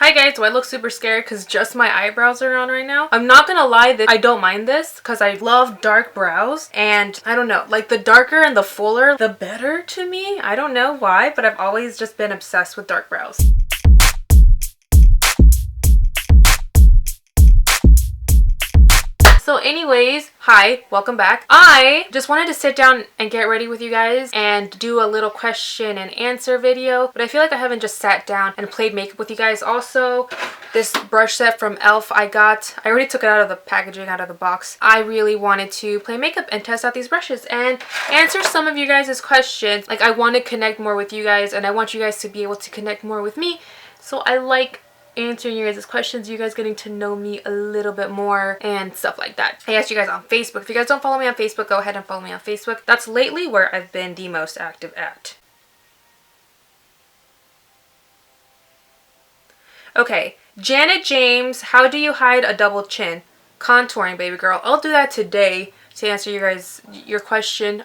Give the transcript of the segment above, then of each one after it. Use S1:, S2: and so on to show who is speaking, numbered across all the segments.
S1: Hi guys, do I look super scared because just my eyebrows are on right now? I'm not gonna lie that I don't mind this because I love dark brows, and I don't know, like the darker and the fuller, the better to me. I don't know why, but I've always just been obsessed with dark brows. So anyways, hi, welcome back. I just wanted to sit down and get ready with you guys and do a little question and answer video, but I feel like I haven't just sat down and played makeup with you guys. Also, this brush set from e.l.f. I already took it out of the packaging, out of the box. I really wanted to play makeup and test out these brushes and answer some of you guys' questions. Like, I want to connect more with you guys and I want you guys to be able to connect more with me. So I like answering you guys' questions, you guys getting to know me a little bit more and stuff like that. I asked you guys on Facebook. If you guys don't follow me on Facebook, go ahead and follow me on Facebook. That's lately where I've been the most active at. Okay, Janet James, how do you hide a double chin? Contouring, baby girl. I'll do that today to answer your question.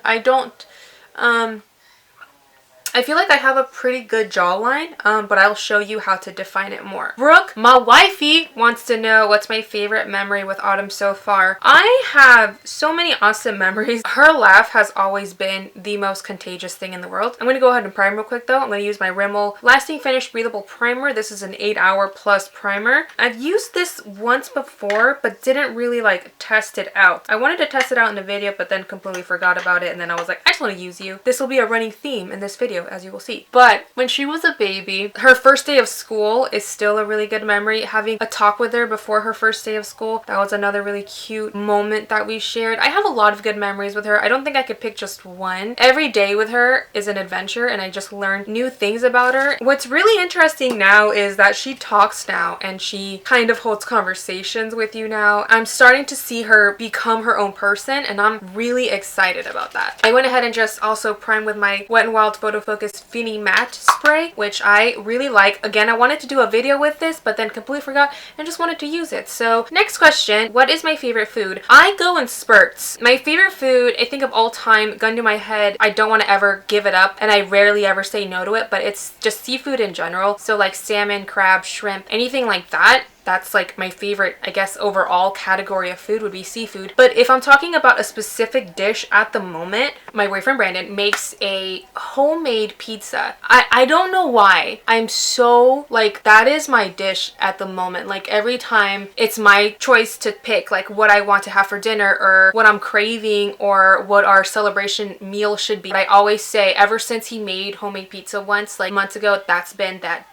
S1: I feel like I have a pretty good jawline, but I'll show you how to define it more. Brooke, my wifey, wants to know what's my favorite memory with Autumn so far. I have so many awesome memories. Her laugh has always been the most contagious thing in the world. I'm going to go ahead and prime real quick though. I'm going to use my Rimmel Lasting Finish Breathable Primer. This is an 8-hour plus primer. I've used this once before, but didn't really like test it out. I wanted to test it out in a video, but then completely forgot about it. And then I was like, I just want to use you. This will be a running theme in this video, as you will see. But when she was a baby, her first day of school is still a really good memory. Having a talk with her before her first day of school, that was another really cute moment that we shared. I have a lot of good memories with her. I don't think I could pick just one. Every day with her is an adventure and I just learned new things about her. What's really interesting now is that she talks now and she kind of holds conversations with you now. I'm starting to see her become her own person and I'm really excited about that. I went ahead and just also primed with my Wet n Wild Photo Focus Fini Matte Spray, which I really like. Again, I wanted to do a video with this, but then completely forgot and just wanted to use it. So next question, what is my favorite food? I go in spurts. My favorite food, I think of all time, gun to my head, I don't want to ever give it up and I rarely ever say no to it, but it's just seafood in general. So like salmon, crab, shrimp, anything like that. That's like my favorite, I guess, overall category of food would be seafood. But if I'm talking about a specific dish at the moment, my boyfriend Brandon makes a homemade pizza. I don't know why. I'm so like, that is my dish at the moment. Like every time it's my choice to pick like what I want to have for dinner or what I'm craving or what our celebration meal should be. I always say ever since he made homemade pizza once, like months ago, that's been that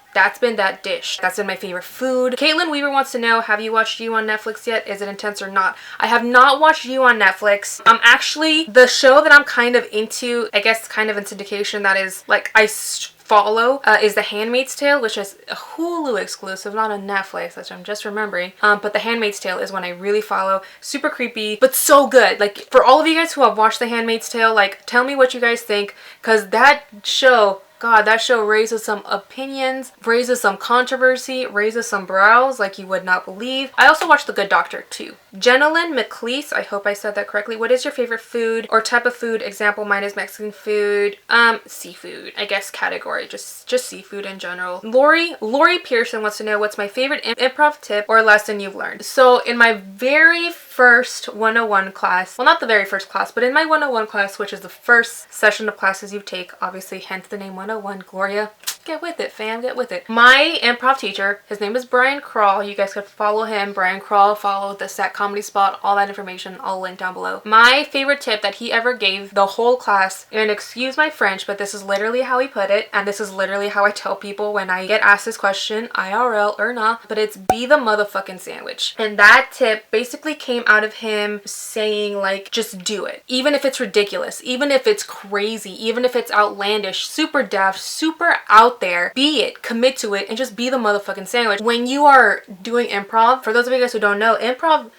S1: dish. That's been my favorite food. Caitlin Weaver wants to know, have you watched You on Netflix yet? Is it intense or not? I have not watched You on Netflix. Actually, the show that I'm kind of into, I guess kind of in syndication, that is like I follow is The Handmaid's Tale, which is a Hulu exclusive, not on Netflix, which I'm just remembering. But The Handmaid's Tale is one I really follow. Super creepy, but so good. Like for all of you guys who have watched The Handmaid's Tale, like tell me what you guys think, because that show, God, that show raises some opinions, raises some controversy, raises some brows like you would not believe. I also watched The Good Doctor too. Jenilyn McLeese, I hope I said that correctly. What is your favorite food or type of food? Example, mine is Mexican food. Seafood, I guess category, just seafood in general. Lori Pearson wants to know what's my favorite improv tip or lesson you've learned. So in my very first 101 class, well not the very first class, but in my 101 class, which is the first session of classes you take, obviously hence the name 101, Gloria. Get with it, fam, get with it. My improv teacher, his name is Brian Crawl. You guys could follow him. Brian Crawl, follow the Set Comedy Spot, all that information, I'll link down below. My favorite tip that he ever gave the whole class, and excuse my French, but this is literally how he put it, and this is literally how I tell people when I get asked this question, IRL or not, but it's be the motherfucking sandwich. And that tip basically came out of him saying like, just do it. Even if it's ridiculous, even if it's crazy, even if it's outlandish, super daft, super out there, be it, commit to it, and just be the motherfucking sandwich. When you are doing improv, for those of you guys who don't know, improv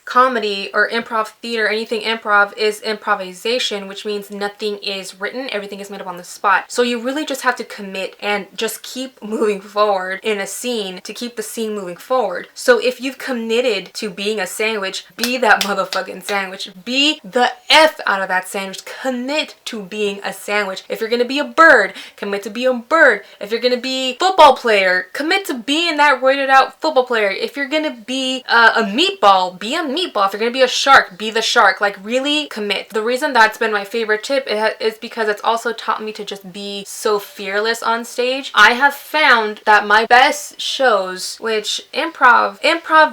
S1: comedy or improv theater, anything improv is improvisation, which means nothing is written, everything is made up on the spot. So you really just have to commit and just keep moving forward in a scene to keep the scene moving forward. So if you've committed to being a sandwich, be that motherfucking sandwich. Be the F out of that sandwich. Commit to being a sandwich. If you're gonna be a bird, commit to be a bird. If you're gonna be a football player, commit to being that roided out football player. If you're gonna be a meatball, be a meatball. If you're gonna be a shark, be the shark. Like, really commit. The reason that's been my favorite tip is because it's also taught me to just be so fearless on stage. I have found that my best shows, which improv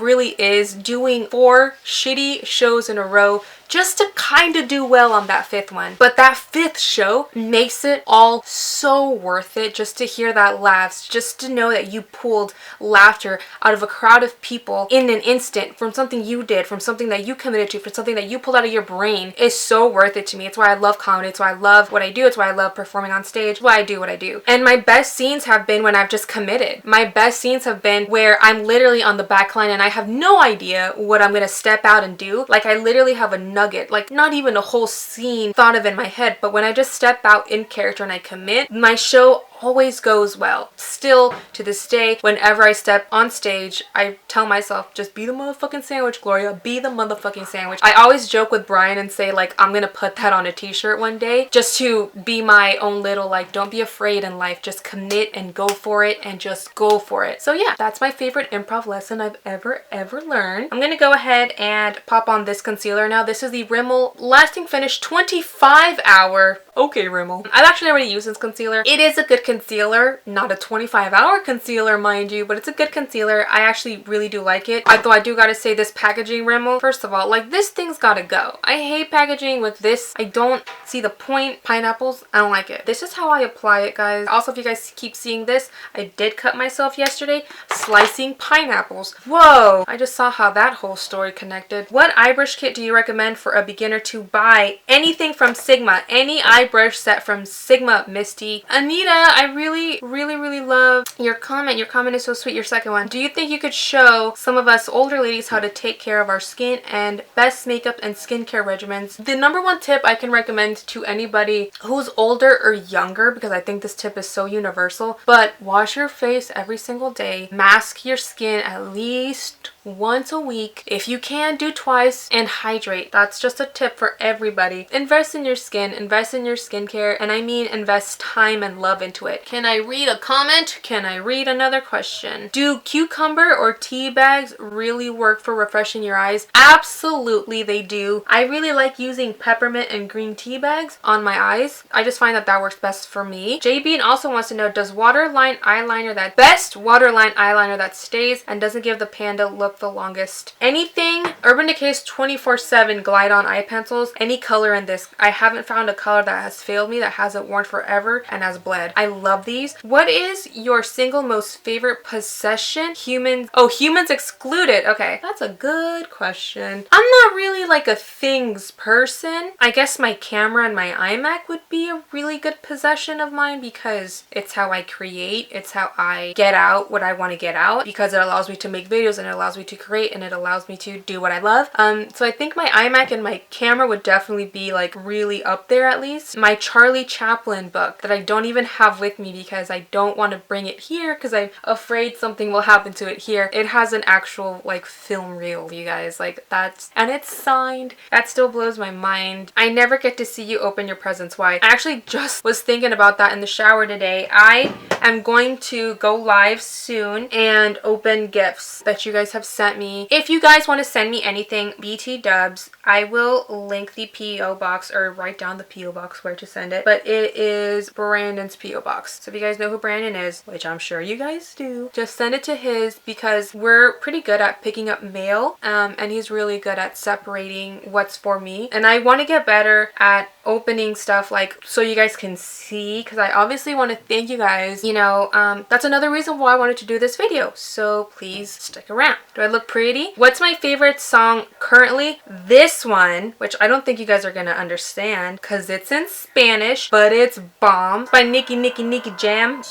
S1: really is doing 4 shitty shows in a row just to kind of do well on that 5th one. But that 5th show makes it all so worth it, just to hear that laughs, just to know that you pulled laughter out of a crowd of people in an instant from something you did, from something that you committed to, from something that you pulled out of your brain, is so worth it to me. It's why I love comedy. It's why I love what I do. It's why I love performing on stage. It's why I do what I do. And my best scenes have been when I've just committed. My best scenes have been where I'm literally on the back line and I have no idea what I'm gonna step out and do. Like, I literally have a nugget, like not even a whole scene thought of in my head, but when I just step out in character and I commit, my show always goes well. Still to this day, whenever I step on stage, I tell myself, just be the motherfucking sandwich, Gloria. Be the motherfucking sandwich. I always joke with Brian and say, like, I'm gonna put that on a t-shirt one day, just to be my own little, like, don't be afraid in life, just commit and go for it and just go for it. So yeah, that's my favorite improv lesson I've ever learned. I'm gonna go ahead and pop on this concealer now. This is the Rimmel Lasting Finish 25 Hour. Okay, Rimmel. I've actually already used this concealer. It is a good concealer, not a 25-hour concealer, mind you, but it's a good concealer. I actually really do like it. Though I do gotta say, this packaging, Rimmel, first of all, like, this thing's gotta go. I hate packaging with this. I don't see the point. Pineapples, I don't like it. This is how I apply it, guys. Also, if you guys keep seeing this, I did cut myself yesterday slicing pineapples. Whoa, I just saw how that whole story connected. What eye brush kit do you recommend for a beginner to buy? Anything from Sigma. Any eye brush set from Sigma, Misty. Anita, I really love your comment. Your comment is so sweet. Your second one. Do you think you could show some of us older ladies how to take care of our skin and best makeup and skincare regimens? The number one tip I can recommend to anybody who's older or younger, because I think this tip is so universal, but wash your face every single day. Mask your skin at least once a week. If you can, do twice, and hydrate. That's just a tip for everybody. Invest in your skin, invest in your skincare, and I mean invest time and love into it. Can I read a comment? Can I read another question? Do cucumber or tea bags really work for refreshing your eyes? Absolutely they do. I really like using peppermint and green tea bags on my eyes. I just find that that works best for me. J Bean also wants to know, does waterline eyeliner that stays and doesn't give the panda look the longest? Anything Urban Decay's 24/7 glide on eye pencils, any color in this. I haven't found a color that has failed me, that hasn't worn forever and has bled. I love these. What is your single most favorite possession? Humans. Oh, humans excluded. Okay, that's a good question. I'm not really like a things person. I guess my camera and my iMac would be a really good possession of mine, because it's how I create. It's how I get out what I want to get out, because it allows me to make videos and it allows me to create and it allows me to do what I love. So I think my iMac and my camera would definitely be like really up there at least. My Charlie Chaplin book that I don't even have with me because I don't want to bring it here because I'm afraid something will happen to it here. It has an actual like film reel, you guys, like that's, and it's signed. That still blows my mind. I never get to see you open your presents. Why? I actually just was thinking about that in the shower today. I am going to go live soon and open gifts that you guys have sent me. If you guys want to send me anything, BT dubs, I will link the P.O Box or write down the P.O Box where to send it, but it is Brandon's P.O Box. So if you guys know who Brandon is, which I'm sure you guys do, just send it to his, because we're pretty good at picking up mail, and he's really good at separating what's for me, and I want to get better at opening stuff like so you guys can see, because I obviously want to thank you guys, you know. That's another reason why I wanted to do this video, so please stick around. Do I look pretty? What's my favorite song currently? This one, which I don't think you guys are gonna understand because it's in Spanish, but it's bomb. It's by Nicky Jam.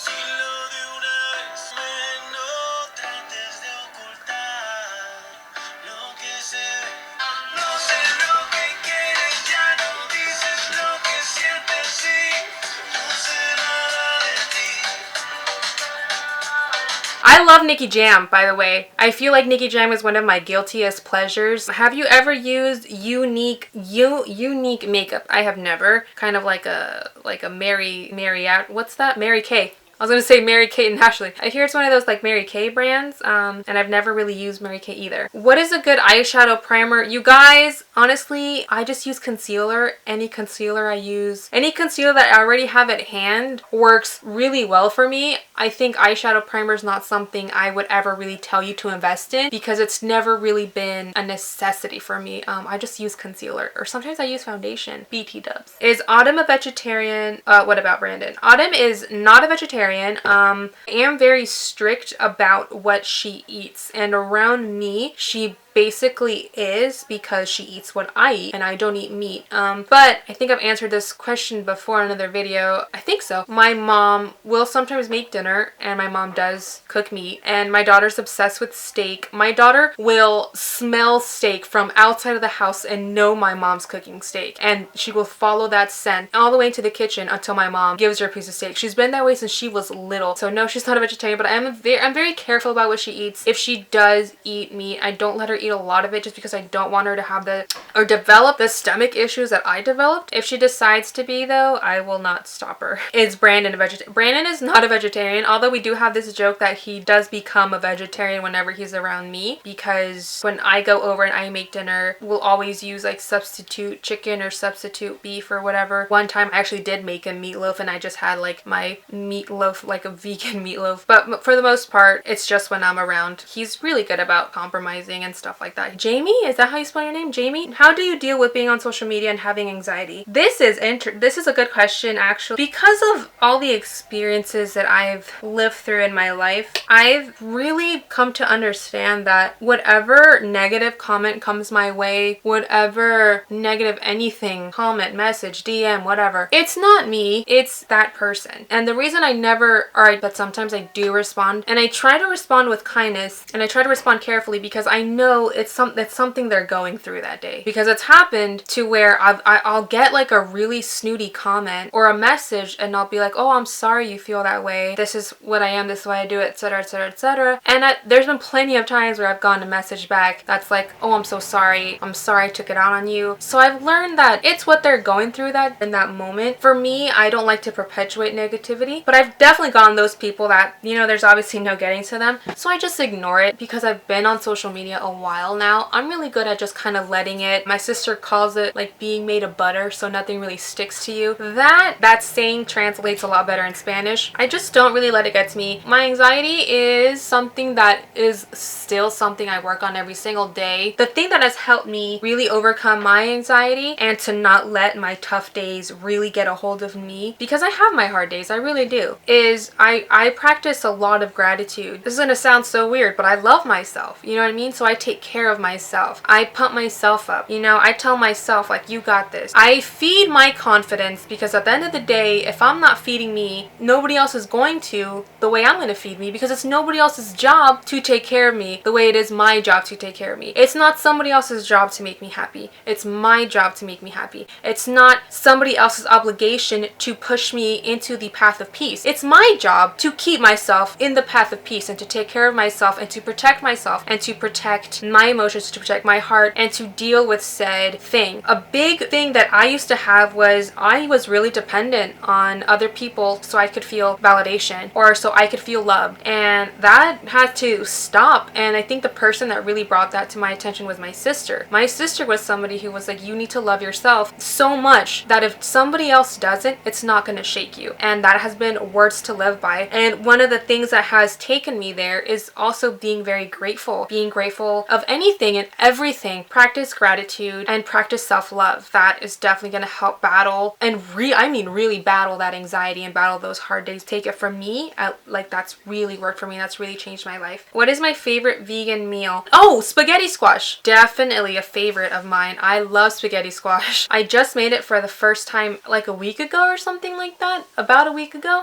S1: I love Nikki Jam, by the way. I feel like Nikki Jam is one of my guiltiest pleasures. Have you ever used unique makeup? I have never. Kind of like a what's that? Mary Kay. I was gonna say Mary Kate and Ashley. I hear it's one of those like Mary Kay brands, and I've never really used Mary Kay either. What is a good eyeshadow primer? You guys, honestly, I just use concealer. Any concealer I use, any concealer that I already have at hand works really well for me. I think eyeshadow primer is not something I would ever really tell you to invest in because it's never really been a necessity for me. I just use concealer, or sometimes I use foundation. BT dubs. Is Autumn a vegetarian? What about Brandon? Autumn is not a vegetarian. I am very strict about what she eats, and around me she basically is because she eats what I eat and I don't eat meat. But I think I've answered this question before in another video. I think so. My mom will sometimes make dinner, and my mom does cook meat, and my daughter's obsessed with steak. My daughter will smell steak from outside of the house and know my mom's cooking steak, and she will follow that scent all the way into the kitchen until my mom gives her a piece of steak. She's been that way since she was little. So no, she's not a vegetarian, but I'm very careful about what she eats. If she does eat meat, I don't let her eat a lot of it just because I don't want her to have develop the stomach issues that I developed. If she decides to be, though, I will not stop her. Is Brandon a vegetarian? Brandon is not a vegetarian, although we do have this joke that he does become a vegetarian whenever he's around me, because when I go over and I make dinner, we'll always use like substitute chicken or substitute beef or whatever. One time I actually did make a meatloaf, and I just had like my meatloaf, like a vegan meatloaf, but for the most part it's just when I'm around. He's really good about compromising and stuff like that. Jamie, is that how you spell your name? Jamie? How do you deal with being on social media and having anxiety? This is a good question, actually. Because of all the experiences that I've lived through in my life, I've really come to understand that whatever negative comment comes my way, whatever negative anything, comment, message, DM, whatever, it's not me, it's that person. And the reason but sometimes I do respond, and I try to respond with kindness, and I try to respond carefully because I know it's something they're going through that day. Because it's happened to where I'll get like a really snooty comment or a message, and I'll be like, oh, I'm sorry you feel that way. This is what I am, this is why I do it, etc, etc, etc. And there's been plenty of times where I've gotten a message back that's like, oh, I'm so sorry. I'm sorry I took it out on you. So I've learned that it's what they're going through in that moment. For me, I don't like to perpetuate negativity, but I've definitely gotten those people that, you know, there's obviously no getting to them. So I just ignore it because I've been on social media a while now. I'm really good at just kind of letting it. My sister calls it like being made of butter, so nothing really sticks to you. That saying translates a lot better in Spanish. I just don't really let it get to me. My anxiety is something that is still something I work on every single day. The thing that has helped me really overcome my anxiety and to not let my tough days really get a hold of me, because I have my hard days, I really do, is I practice a lot of gratitude. This is gonna sound so weird, but I love myself, you know what I mean? So I take care of myself. I pump myself up, you know, I tell myself like, you got this. I feed my confidence, because at the end of the day, if I'm not feeding me, nobody else is going to the way I'm going to feed me, because it's nobody else's job to take care of me the way it is my job to take care of me. It's not somebody else's job to make me happy. It's my job to make me happy. It's not somebody else's obligation to push me into the path of peace. It's my job to keep myself in the path of peace and to take care of myself and to protect myself and to protect my emotions, to protect my heart, and to deal with said thing. A big thing that I used to have was I was really dependent on other people so I could feel validation or so I could feel loved, and that had to stop. And I think the person that really brought that to my attention was my sister. My sister was somebody who was like, you need to love yourself so much that if somebody else doesn't, it's not going to shake you. And that has been words to live by. And one of the things that has taken me there is also being very grateful. Being grateful of anything and everything. Practice gratitude and practice self-love. That is definitely going to help battle and really battle that anxiety and battle those hard days. Take it from me, like that's really worked for me. That's really changed my life. What is my favorite vegan meal? Oh, spaghetti squash. Definitely a favorite of mine. I love spaghetti squash. I just made it for the first time like a week ago or something like that. About a week ago.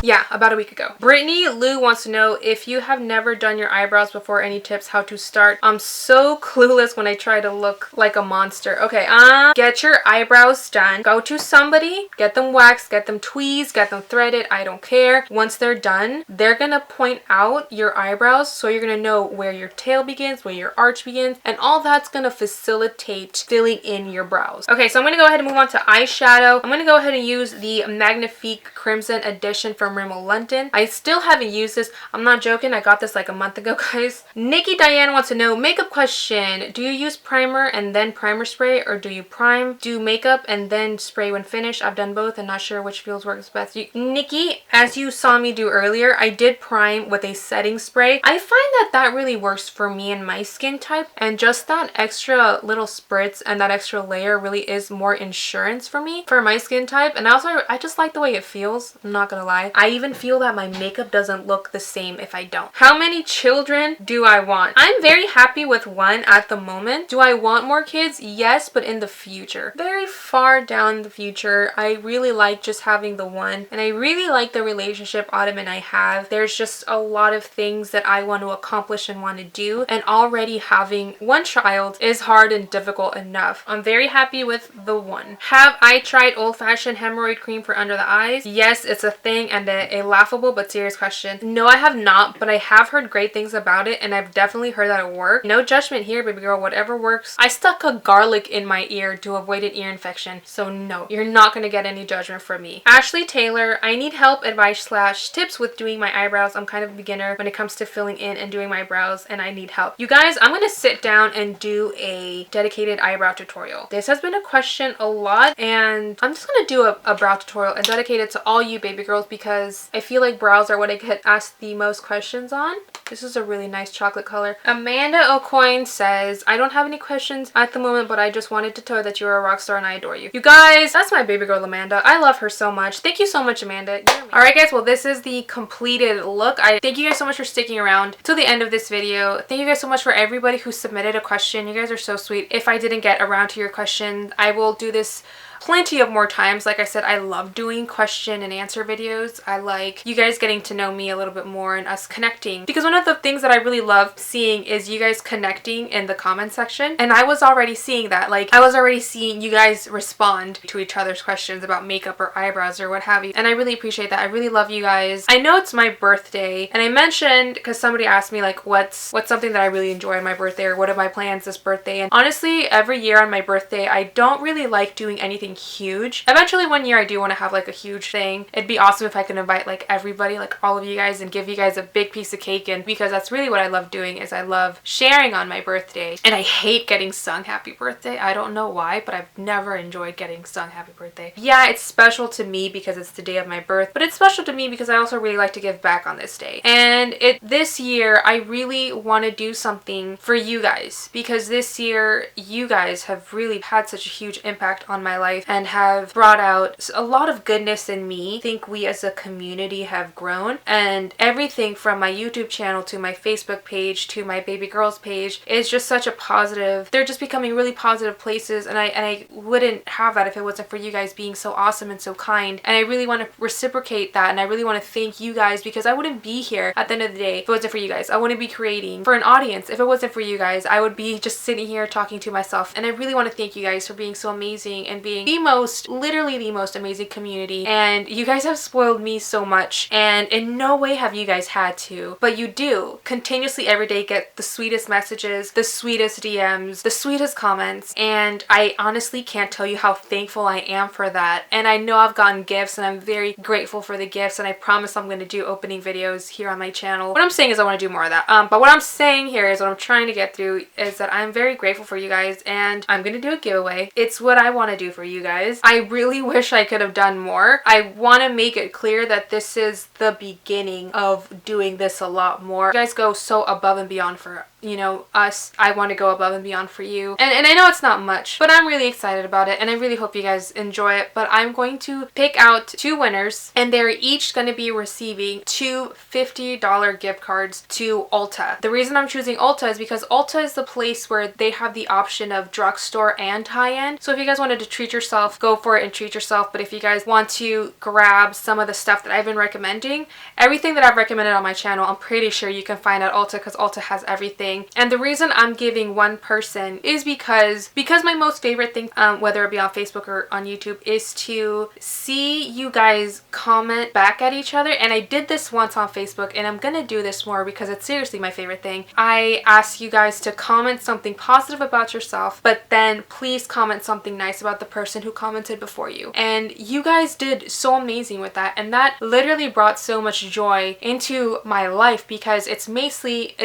S1: Yeah, about a week ago. Brittany Lou wants to know if you have never done your eyebrows before, any tips how to start. I'm so clueless when I try to look like a monster. Okay, get your eyebrows done. Go to somebody, get them waxed, get them tweezed, get them threaded. I don't care. Once they're done, they're gonna point out your eyebrows, so you're gonna know where your tail begins, where your arch begins, and all that's gonna facilitate filling in your brows. Okay, so I'm gonna go ahead and move on to eyeshadow. I'm gonna go ahead and use the Magnifique Crimson Edition from Rimmel London. I still haven't used this. I'm not joking. I got this like a month ago, guys. Nikki Diane wants to know, makeup question. Do you use primer and then primer spray, or do you prime, do makeup, and then spray when finished? I've done both and not sure which feels works best. Nikki, as you saw me do earlier, I did prime with a setting spray. I find that that really works for me and my skin type, and just that extra little spritz and that extra layer really is more insurance for me for my skin type. And also, I just like the way it feels. I'm not gonna lie. I even feel that my makeup doesn't look the same if I don't. How many children do I want? I'm very happy with one at the moment. Do I want more kids? Yes, but in the future. Very far down the future. I really like just having the one, and I really like the relationship Autumn and I have. There's just a lot of things that I want to accomplish and want to do, and already having one child is hard and difficult enough. I'm very happy with the one. Have I tried old-fashioned hemorrhoid cream for under the eyes? Yes, it's a thing and a laughable but serious question. No, I have not, but I have heard great things about it, and I've definitely heard that it works. No judgment here, baby girl, whatever works. I stuck a garlic in my ear to avoid an ear infection, so no, you're not gonna get any judgment from me. Ashley Taylor, I need help, advice / tips with doing my eyebrows. I'm kind of a beginner when it comes to filling in and doing my brows, and I need help. You guys, I'm gonna sit down and do a dedicated eyebrow tutorial. This has been a question a lot, and I'm just gonna do a brow tutorial and dedicate it to all you baby girls, because I feel like brows are what I get asked the most questions on. This is a really nice chocolate color. Amanda O'Coin says, I don't have any questions at the moment, but I just wanted to tell you that you're a rock star and I adore you. You guys, that's my baby girl Amanda. I love her so much. Thank you so much, Amanda. Alright guys, well this is the completed look. I thank you guys so much for sticking around to the end of this video. Thank you guys so much for everybody who submitted a question. You guys are so sweet. If I didn't get around to your question, I will do this plenty of more times. Like I said, I love doing question and answer videos. I like you guys getting to know me a little bit more and us connecting, because one of the things that I really love seeing is you guys connecting in the comment section, and I was already seeing that. Like, I was already seeing you guys respond to each other's questions about makeup or eyebrows or what have you, and I really appreciate that. I really love you guys. I know it's my birthday, and I mentioned, because somebody asked me like what's something that I really enjoy on my birthday, or what are my plans this birthday, and honestly every year on my birthday I don't really like doing anything huge. Eventually one year I do want to have like a huge thing. It'd be awesome if I could invite like everybody, like all of you guys, and give you guys a big piece of cake, and because that's really what I love doing, is I love sharing on my birthday. And I hate getting sung happy birthday. I don't know why, but I've never enjoyed getting sung happy birthday. Yeah, it's special to me because it's the day of my birth, but it's special to me because I also really like to give back on this day. And this year I really want to do something for you guys, because this year you guys have really had such a huge impact on my life and have brought out a lot of goodness in me. I think we as a community have grown, and everything from my YouTube channel to my Facebook page to my baby girls page is just such a positive. They're just becoming really positive places, and I wouldn't have that if it wasn't for you guys being so awesome and so kind. And I really want to reciprocate that, and I really want to thank you guys, because I wouldn't be here at the end of the day if it wasn't for you guys. I wouldn't be creating for an audience if it wasn't for you guys. I would be just sitting here talking to myself. And I really want to thank you guys for being so amazing and being literally the most amazing community. And you guys have spoiled me so much, and in no way have you guys had to, but you do continuously every day get the sweetest messages, the sweetest DMs, the sweetest comments, and I honestly can't tell you how thankful I am for that. And I know I've gotten gifts, and I'm very grateful for the gifts, and I promise I'm going to do opening videos here on my channel. What I'm saying is I want to do more of that, but what I'm saying here is what I'm trying to get through is that I'm very grateful for you guys, and I'm going to do a giveaway. It's what I want to do for you guys. I really wish I could have done more. I want to make it clear that this is the beginning of doing this a lot more. You guys go so above and beyond for, you know, us. I want to go above and beyond for you. And I know it's not much, but I'm really excited about it, and I really hope you guys enjoy it. But I'm going to pick out 2 winners, and they're each going to be receiving 2 $50 gift cards to Ulta. The reason I'm choosing Ulta is because Ulta is the place where they have the option of drugstore and high-end. So if you guys wanted to treat yourself yourself, go for it and treat yourself. But if you guys want to grab some of the stuff that I've been recommending, everything that I've recommended on my channel, I'm pretty sure you can find at Ulta, because Ulta has everything. And the reason I'm giving one person is because my most favorite thing, whether it be on Facebook or on YouTube, is to see you guys comment back at each other. And I did this once on Facebook, and I'm gonna do this more because it's seriously my favorite thing. I ask you guys to comment something positive about yourself, but then please comment something nice about the person who commented before you. And you guys did so amazing with that, and that literally brought so much joy into my life, because it's mainly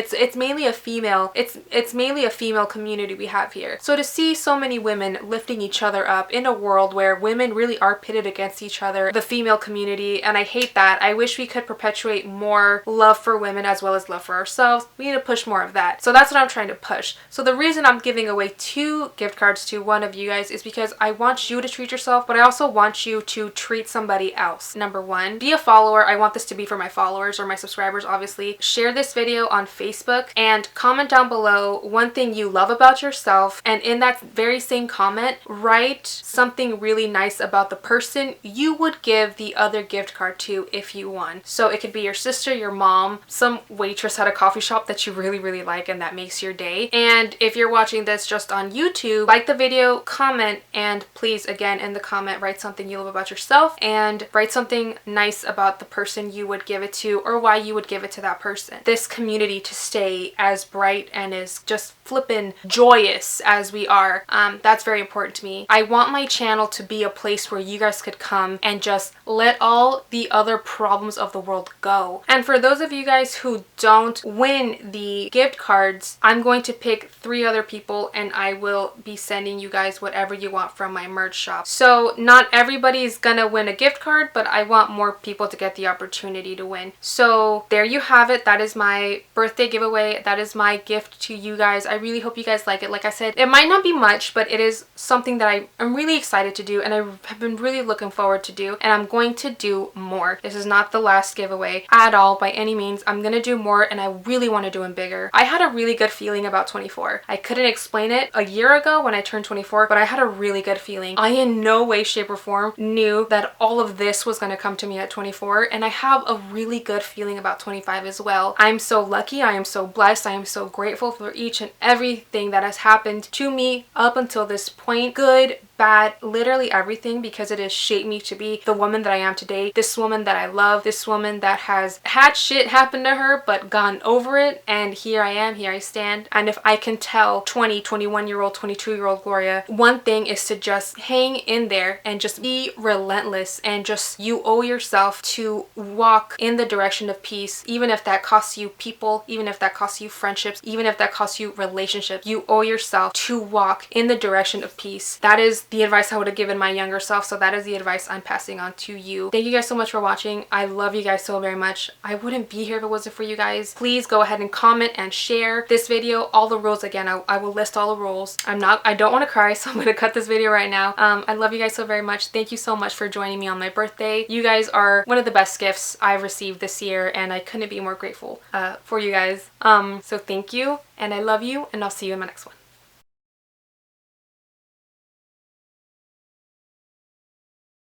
S1: a female community we have here. So to see so many women lifting each other up in a world where women really are pitted against each other, the female community, and I hate that. I wish we could perpetuate more love for women as well as love for ourselves. We need to push more of that. So that's what I'm trying to push. So the reason I'm giving away 2 gift cards to one of you guys is because I want you to treat yourself, but I also want you to treat somebody else. Number 1, be a follower. I want this to be for my followers or my subscribers, obviously. Share this video on Facebook and comment down below one thing you love about yourself, and in that very same comment, write something really nice about the person you would give the other gift card to if you won. So it could be your sister, your mom, some waitress at a coffee shop that you really like and that makes your day. And if you're watching this just on YouTube, like the video, comment, and please, again, in the comment, write something you love about yourself and write something nice about the person you would give it to or why you would give it to that person. This community to stay as bright and as just flippin' joyous as we are, that's very important to me. I want my channel to be a place where you guys could come and just let all the other problems of the world go. And for those of you guys who don't win the gift cards, I'm going to pick 3 other people and I will be sending you guys whatever you want from my merch shop. So not everybody's gonna win a gift card, but I want more people to get the opportunity to win. So there you have it. That is my birthday giveaway. That is my gift to you guys. I really hope you guys like it. Like I said, it might not be much, but it is something that I'm really excited to do and I have been really looking forward to do, and I'm going to do more. This is not the last giveaway at all by any means. I'm gonna do more and I really want to do them bigger. I had a really good feeling about 24. I couldn't explain it a year ago when I turned 24, but I had a really good feeling. I in no way, shape, or form knew that all of this was going to come to me at 24, and I have a really good feeling about 25 as well. I'm so lucky, I am so blessed, I am so grateful for each and everything that has happened to me up until this point. Good, bad, literally everything, because it has shaped me to be the woman that I am today. This woman that I love, this woman that has had shit happen to her but gone over it, and here I am, here I stand. And if I can tell 20, 21-year-old, 22-year-old Gloria one thing, is to just hang in there and just be relentless, and just, you owe yourself to walk in the direction of peace, even if that costs you people, even if that costs you friendships, even if that costs you relationships. You owe yourself to walk in the direction of peace. That is the advice I would have given my younger self, so that is the advice I'm passing on to you. Thank you guys so much for watching. I love you guys so very much. I wouldn't be here if it wasn't for you guys. Please go ahead and comment and share this video. All the rules, again, I will list all the rules. I don't want to cry, so I'm going to cut this video right now. I love you guys so very much. Thank you so much for joining me on my birthday. You guys are one of the best gifts I've received this year, and I couldn't be more grateful for you guys. So thank you, and I love you, and I'll see you in my next one.